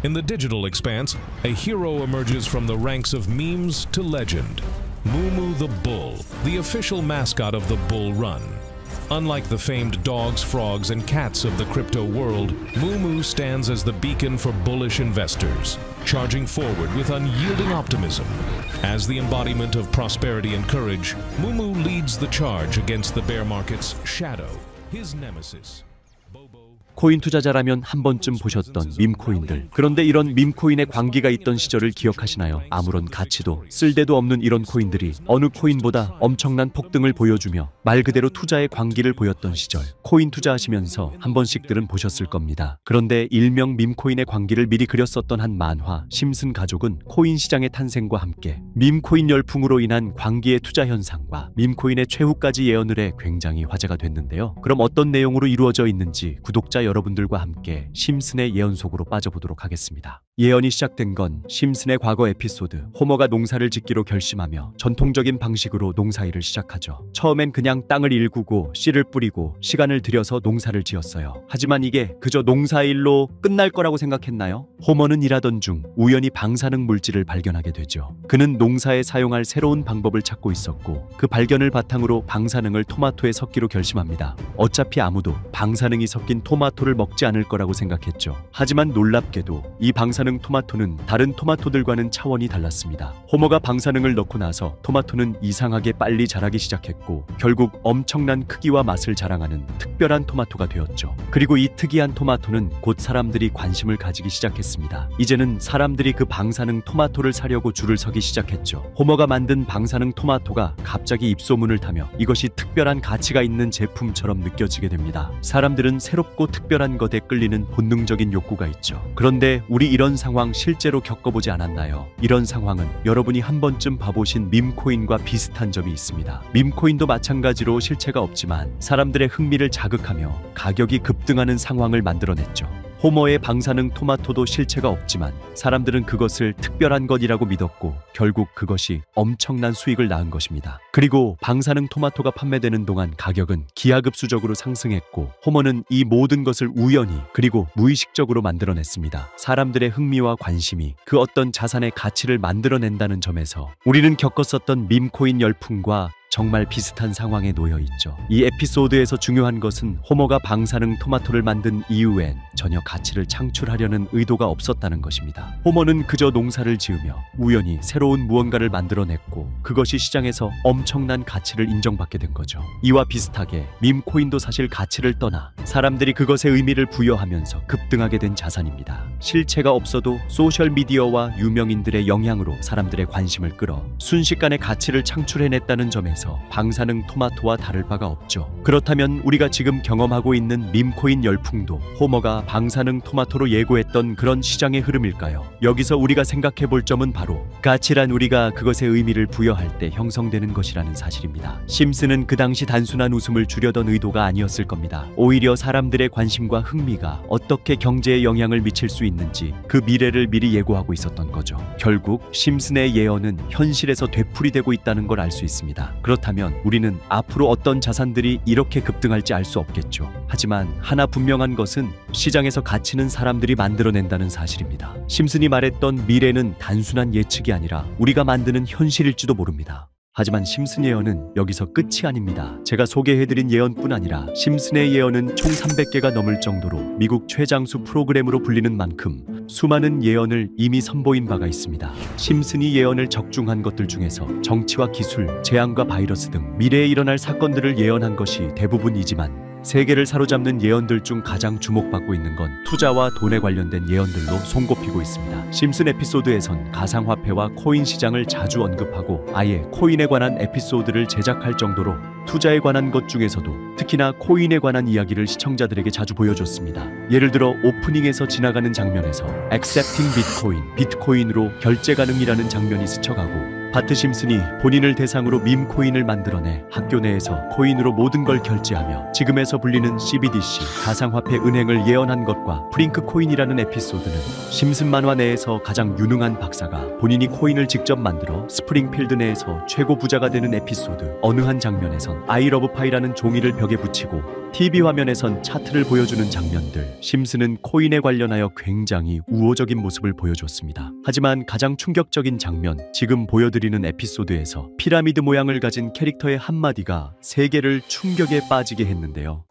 In the digital expanse, a hero emerges from the ranks of memes to legend. Moo the Bull, the official mascot of the Bull Run. Unlike the famed dogs, frogs, and cats of the crypto world, Moo stands as the beacon for bullish investors, charging forward with unyielding optimism. As the embodiment of prosperity and courage, Moo leads the charge against the bear market's shadow, his nemesis. 코인 투자자라면 한 번쯤 보셨던 밈코인들. 그런데 이런 밈코인의 광기가 있던 시절을 기억하시나요? 아무런 가치도 쓸데도 없는 이런 코인들이 어느 코인보다 엄청난 폭등을 보여주며 말 그대로 투자의 광기를 보였던 시절. 코인 투자하시면서 한 번씩들은 보셨을 겁니다. 그런데 일명 밈코인의 광기를 미리 그렸었던 한 만화 심슨 가족은 코인 시장의 탄생과 함께 밈코인 열풍으로 인한 광기의 투자 현상과 밈코인의 최후까지 예언을 해 굉장히 화제가 됐는데요. 그럼 어떤 내용으로 이루어져 있는지 구독자 여러분들과 함께 심슨의 예언 속으로 빠져보도록 하겠습니다. 예언이 시작된 건 심슨의 과거 에피소드. 호머가 농사를 짓기로 결심하며 전통적인 방식으로 농사일을 시작하죠. 처음엔 그냥 땅을 일구고 씨를 뿌리고 시간을 들여서 농사를 지었어요. 하지만 이게 그저 농사일로 끝날 거라고 생각했나요? 호머는 일하던 중 우연히 방사능 물질을 발견하게 되죠. 그는 농사에 사용할 새로운 방법을 찾고 있었고 그 발견을 바탕으로 방사능을 토마토에 섞기로 결심합니다. 어차피 아무도 방사능이 섞인 토마토를 먹지 않을 거라고 생각했죠. 하지만 놀랍게도 이 방사능 토마토는 다른 토마토들과는 차원이 달랐습니다. 호머가 방사능을 넣고 나서 토마토는 이상하게 빨리 자라기 시작했고 결국 엄청난 크기와 맛을 자랑하는 특별한 토마토가 되었죠. 그리고 이 특이한 토마토는 곧 사람들이 관심을 가지기 시작했습니다. 이제는 사람들이 그 방사능 토마토를 사려고 줄을 서기 시작했죠. 호머가 만든 방사능 토마토가 갑자기 입소문을 타며 이것이 특별한 가치가 있는 제품처럼 느껴지게 됩니다. 사람들은 새롭고 특별한 것에 끌리는 본능적인 욕구가 있죠. 그런데 우리 이런 상황 실제로 겪어보지 않았나요? 이런 상황은 여러분이 한 번쯤 봐보신 밈코인과 비슷한 점이 있습니다. 밈코인도 마찬가지로 실체가 없지만 사람들의 흥미를 자극하며 가격이 급등하는 상황을 만들어냈죠. 호머의 방사능 토마토도 실체가 없지만 사람들은 그것을 특별한 것이라고 믿었고 결국 그것이 엄청난 수익을 낳은 것입니다. 그리고 방사능 토마토가 판매되는 동안 가격은 기하급수적으로 상승했고 호머는 이 모든 것을 우연히 그리고 무의식적으로 만들어냈습니다. 사람들의 흥미와 관심이 그 어떤 자산의 가치를 만들어낸다는 점에서 우리는 겪었었던 밈코인 열풍과 정말 비슷한 상황에 놓여 있죠. 이 에피소드에서 중요한 것은 호머가 방사능 토마토를 만든 이후엔 전혀 가치를 창출하려는 의도가 없었다는 것입니다. 호머는 그저 농사를 지으며 우연히 새로운 무언가를 만들어냈고 그것이 시장에서 엄청난 가치를 인정받게 된 거죠. 이와 비슷하게 밈코인도 사실 가치를 떠나 사람들이 그것에 의미를 부여하면서 급등하게 된 자산입니다. 실체가 없어도 소셜미디어와 유명인들의 영향으로 사람들의 관심을 끌어 순식간에 가치를 창출해냈다는 점에서 방사능 토마토와 다를 바가 없죠. 그렇다면 우리가 지금 경험하고 있는 밈코인 열풍도 호머가 방사능 토마토로 예고했던 그런 시장의 흐름일까요? 여기서 우리가 생각해 볼 점은 바로 가치란 우리가 그것에 의미를 부여할 때 형성되는 것이라는 사실입니다. 심슨은 그 당시 단순한 웃음을 주려던 의도가 아니었을 겁니다. 오히려 사람들의 관심과 흥미가 어떻게 경제에 영향을 미칠 수 있는지 그 미래를 미리 예고하고 있었던 거죠. 결국 심슨의 예언은 현실에서 되풀이되고 있다는 걸 알 수 있습니다. 그렇다면 우리는 앞으로 어떤 자산들이 이렇게 급등할지 알 수 없겠죠. 하지만 하나 분명한 것은 시장에서 가치는 사람들이 만들어낸다는 사실입니다. 심슨이 말했던 미래는 단순한 예측이 아니라 우리가 만드는 현실일지도 모릅니다. 하지만 심슨 예언은 여기서 끝이 아닙니다. 제가 소개해드린 예언뿐 아니라 심슨의 예언은 총 300개가 넘을 정도로 미국 최장수 프로그램으로 불리는 만큼 수많은 예언을 이미 선보인 바가 있습니다. 심슨이 예언을 적중한 것들 중에서 정치와 기술, 재앙과 바이러스 등 미래에 일어날 사건들을 예언한 것이 대부분이지만 세계를 사로잡는 예언들 중 가장 주목받고 있는 건 투자와 돈에 관련된 예언들로 손꼽히고 있습니다. 심슨 에피소드에선 가상화폐와 코인 시장을 자주 언급하고 아예 코인에 관한 에피소드를 제작할 정도로 투자에 관한 것 중에서도 특히나 코인에 관한 이야기를 시청자들에게 자주 보여줬습니다. 예를 들어 오프닝에서 지나가는 장면에서 Accepting Bitcoin, 비트코인으로 결제 가능이라는 장면이 스쳐가고 바트 심슨이 본인을 대상으로 밈코인을 만들어내 학교 내에서 코인으로 모든 걸 결제하며 지금에서 불리는 CBDC, 가상화폐 은행을 예언한 것과 프링크 코인이라는 에피소드는 심슨 만화 내에서 가장 유능한 박사가 본인이 코인을 직접 만들어 스프링필드 내에서 최고 부자가 되는 에피소드, 어느 한 장면에선 I love pie라는 종이를 벽에 붙이고 TV 화면에선 차트를 보여주는 장면들, 심슨은 코인에 관련하여 굉장히 우호적인 모습을 보여줬습니다. 하지만 가장 충격적인 장면, 지금 보여드리는 에피소드에서 피라미드 모양을 가진 캐릭터의 한마디가 세계를 충격에 빠지게 했는데요.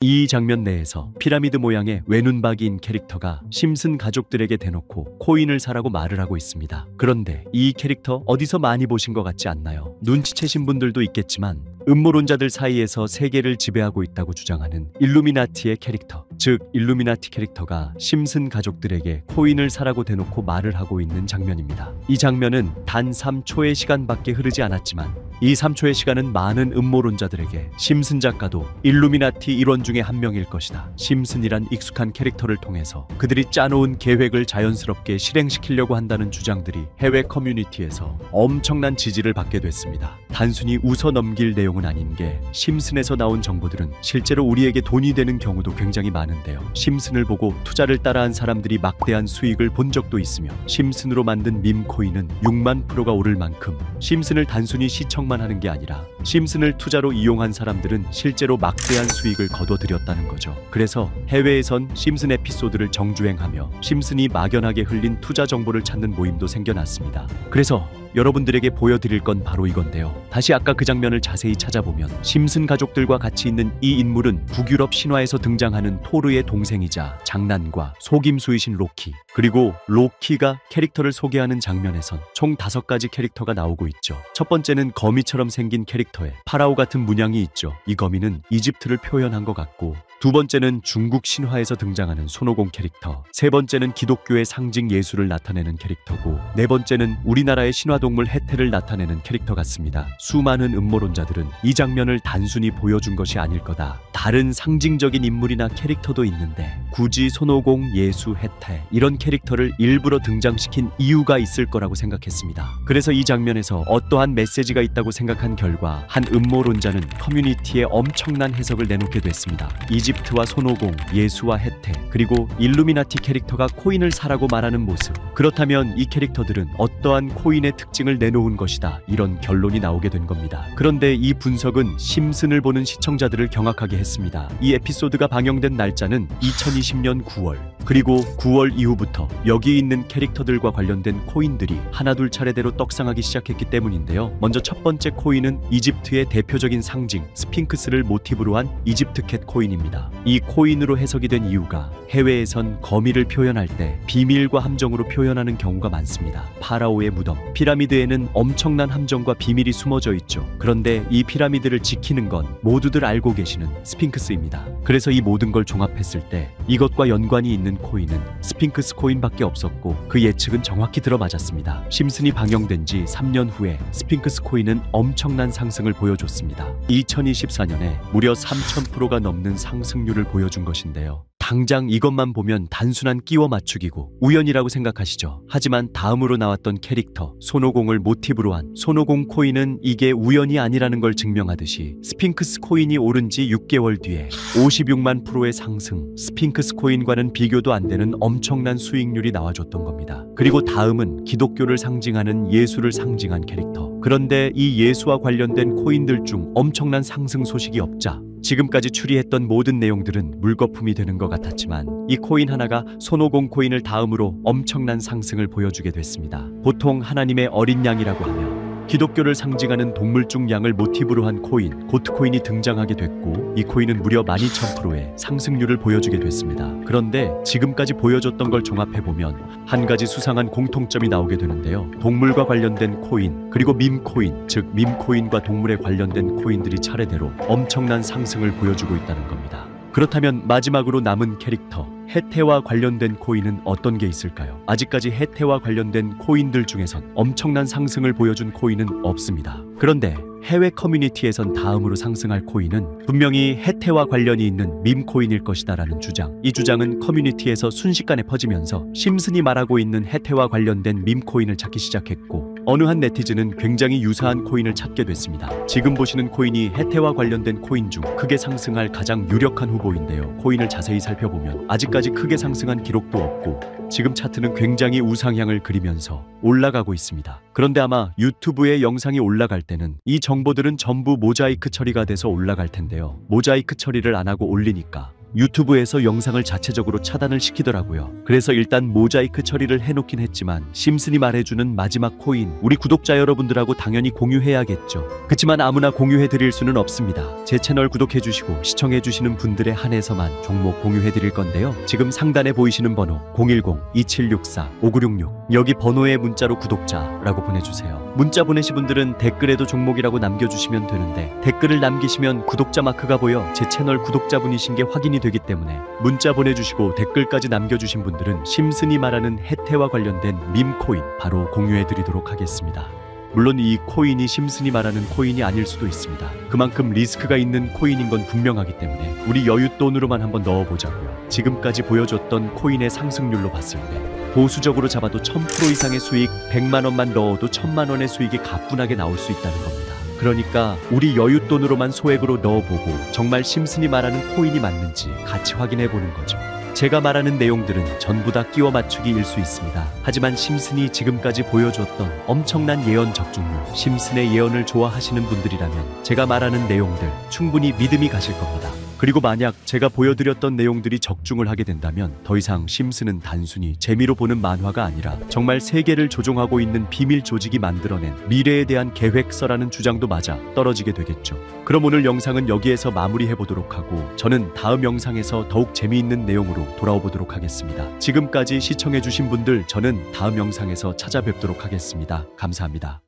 이 장면 내에서 피라미드 모양의 외눈박이인 캐릭터가 심슨 가족들에게 대놓고 코인을 사라고 말을 하고 있습니다. 그런데 이 캐릭터 어디서 많이 보신 것 같지 않나요? 눈치채신 분들도 있겠지만 음모론자들 사이에서 세계를 지배하고 있다고 주장하는 일루미나티의 캐릭터, 즉 일루미나티 캐릭터가 심슨 가족들에게 코인을 사라고 대놓고 말을 하고 있는 장면입니다. 이 장면은 단 3초의 시간밖에 흐르지 않았지만 이 3초의 시간은 많은 음모론자들에게 심슨 작가도 일루미나티 일원 중에 한 명일 것이다, 심슨이란 익숙한 캐릭터를 통해서 그들이 짜놓은 계획을 자연스럽게 실행시키려고 한다는 주장들이 해외 커뮤니티에서 엄청난 지지를 받게 됐습니다. 단순히 웃어 넘길 내용은 아닌 게 심슨에서 나온 정보들은 실제로 우리에게 돈이 되는 경우도 굉장히 많은데요. 심슨을 보고 투자를 따라한 사람들이 막대한 수익을 본 적도 있으며 심슨으로 만든 밈코인은 6만 프로가 오를 만큼 심슨을 단순히 시청만 하는 게 아니라 심슨을 투자로 이용한 사람들은 실제로 막대한 수익을 거둬들였다는 거죠. 그래서 해외에선 심슨 에피소드를 정주행하며 심슨이 막연하게 흘린 투자 정보를 찾는 모임도 생겨났습니다. 그래서 여러분들에게 보여드릴 건 바로 이건데요. 다시 아까 그 장면을 자세히 찾아보면 심슨 가족들과 같이 있는 이 인물은 북유럽 신화에서 등장하는 토르의 동생이자 장난과 속임수이신 로키, 그리고 로키가 캐릭터를 소개하는 장면에선 총 5가지 캐릭터가 나오고 있죠. 첫 번째는 거미처럼 생긴 캐릭터에 파라오 같은 문양이 있죠. 이 거미는 이집트를 표현한 것 같고, 두 번째는 중국 신화에서 등장하는 손오공 캐릭터, 세 번째는 기독교의 상징 예수를 나타내는 캐릭터고, 네 번째는 우리나라의 신화동물 해태를 나타내는 캐릭터 같습니다. 수많은 음모론자들은 이 장면을 단순히 보여준 것이 아닐 거다, 다른 상징적인 인물이나 캐릭터도 있는데 굳이 손오공, 예수, 해태 이런 캐릭터를 일부러 등장시킨 이유가 있을 거라고 생각했습니다. 그래서 이 장면에서 어떠한 메시지가 있다고 생각한 결과 한 음모론자는 커뮤니티에 엄청난 해석을 내놓게 됐습니다. 이집트와 손오공, 예수와 해태, 그리고 일루미나티 캐릭터가 코인을 사라고 말하는 모습, 그렇다면 이 캐릭터들은 어떠한 코인의 특징을 내놓은 것이다, 이런 결론이 나오게 된 겁니다. 그런데 이 분석은 심슨을 보는 시청자들을 경악하게 했습니다. 이 에피소드가 방영된 날짜는 2020년 9월, 그리고 9월 이후부터 여기 있는 캐릭터들과 관련된 코인들이 하나둘 차례대로 떡상하기 시작했기 때문인데요. 먼저 첫 번째 코인은 이집트의 대표적인 상징 스핑크스를 모티브로 한 이집트캣 코인입니다. 이 코인으로 해석이 된 이유가 해외에선 거미를 표현할 때 비밀과 함정으로 표현하는 경우가 많습니다. 파라오의 무덤, 피라미드에는 엄청난 함정과 비밀이 숨어져 있죠. 그런데 이 피라미드를 지키는 건 모두들 알고 계시는 스핑크스입니다. 그래서 이 모든 걸 종합했을 때 이것과 연관이 있는 코인은 스핑크스 코인밖에 없었고, 그 예측은 정확히 들어맞았습니다. 심슨이 방영된 지 3년 후에 스핑크스 코인은 엄청난 상승을 보여줬습니다. 2024년에 무려 3000%가 넘는 상승률을 보여준 것인데요. 당장 이것만 보면 단순한 끼워 맞추기고 우연이라고 생각하시죠. 하지만 다음으로 나왔던 캐릭터 손오공을 모티브로 한 손오공 코인은 이게 우연이 아니라는 걸 증명하듯이 스핑크스 코인이 오른 지 6개월 뒤에 56만 프로의 상승, 스핑크스 코인과는 비교도 안 되는 엄청난 수익률이 나와줬던 겁니다. 그리고 다음은 기독교를 상징하는 예수를 상징한 캐릭터. 그런데 이 예수와 관련된 코인들 중 엄청난 상승 소식이 없자 지금까지 추리했던 모든 내용들은 물거품이 되는 것 같았지만 이 코인 하나가 손오공 코인을 다음으로 엄청난 상승을 보여주게 됐습니다. 보통 하나님의 어린 양이라고 하며 기독교를 상징하는 동물중 양을 모티브로 한 코인 고트코인이 등장하게 됐고, 이 코인은 무려 12,000%의 상승률을 보여주게 됐습니다. 그런데 지금까지 보여줬던 걸 종합해보면 한 가지 수상한 공통점이 나오게 되는데요. 동물과 관련된 코인, 그리고 밈코인, 즉 밈코인과 동물에 관련된 코인들이 차례대로 엄청난 상승을 보여주고 있다는 겁니다. 그렇다면 마지막으로 남은 캐릭터 해태와 관련된 코인은 어떤 게 있을까요? 아직까지 해태와 관련된 코인들 중에선 엄청난 상승을 보여준 코인은 없습니다. 그런데 해외 커뮤니티에선 다음으로 상승할 코인은 분명히 해태와 관련이 있는 밈코인일 것이다라는 주장. 이 주장은 커뮤니티에서 순식간에 퍼지면서 심슨이 말하고 있는 해태와 관련된 밈코인을 찾기 시작했고, 어느 한 네티즌은 굉장히 유사한 코인을 찾게 됐습니다. 지금 보시는 코인이 해태와 관련된 코인 중 크게 상승할 가장 유력한 후보인데요. 코인을 자세히 살펴보면 아직까지 크게 상승한 기록도 없고 지금 차트는 굉장히 우상향을 그리면서 올라가고 있습니다. 그런데 아마 유튜브에 영상이 올라갈 때는 이 정보들은 전부 모자이크 처리가 돼서 올라갈 텐데요. 모자이크 처리를 안 하고 올리니까 유튜브에서 영상을 자체적으로 차단을 시키더라고요. 그래서 일단 모자이크 처리를 해놓긴 했지만 심슨이 말해주는 마지막 코인, 우리 구독자 여러분들하고 당연히 공유해야겠죠. 그치만 아무나 공유해드릴 수는 없습니다. 제 채널 구독해주시고 시청해주시는 분들에 한해서만 종목 공유해드릴 건데요. 지금 상단에 보이시는 번호 010-2764-5966 여기 번호에 문자로 구독자라고 보내주세요. 문자 보내신 분들은 댓글에도 종목이라고 남겨주시면 되는데 댓글을 남기시면 구독자 마크가 보여 제 채널 구독자분이신 게 확인이 되기 때문에 문자 보내주시고 댓글까지 남겨주신 분들은 심슨이 말하는 해태와 관련된 밈코인 바로 공유해드리도록 하겠습니다. 물론 이 코인이 심슨이 말하는 코인이 아닐 수도 있습니다. 그만큼 리스크가 있는 코인인 건 분명하기 때문에 우리 여윳돈으로만 한번 넣어보자고요. 지금까지 보여줬던 코인의 상승률로 봤을 때 보수적으로 잡아도 1000% 이상의 수익, 100만원만 넣어도 1000만원의 수익이 가뿐하게 나올 수 있다는 겁니다. 그러니까 우리 여윳돈으로만 소액으로 넣어보고 정말 심슨이 말하는 코인이 맞는지 같이 확인해보는 거죠. 제가 말하는 내용들은 전부 다 끼워 맞추기일 수 있습니다. 하지만 심슨이 지금까지 보여줬던 엄청난 예언 적중률, 심슨의 예언을 좋아하시는 분들이라면 제가 말하는 내용들 충분히 믿음이 가실 겁니다. 그리고 만약 제가 보여드렸던 내용들이 적중을 하게 된다면 더 이상 심슨은 단순히 재미로 보는 만화가 아니라 정말 세계를 조종하고 있는 비밀 조직이 만들어낸 미래에 대한 계획서라는 주장도 맞아 떨어지게 되겠죠. 그럼 오늘 영상은 여기에서 마무리해보도록 하고 저는 다음 영상에서 더욱 재미있는 내용으로 돌아오도록 하겠습니다. 지금까지 시청해주신 분들 저는 다음 영상에서 찾아뵙도록 하겠습니다. 감사합니다.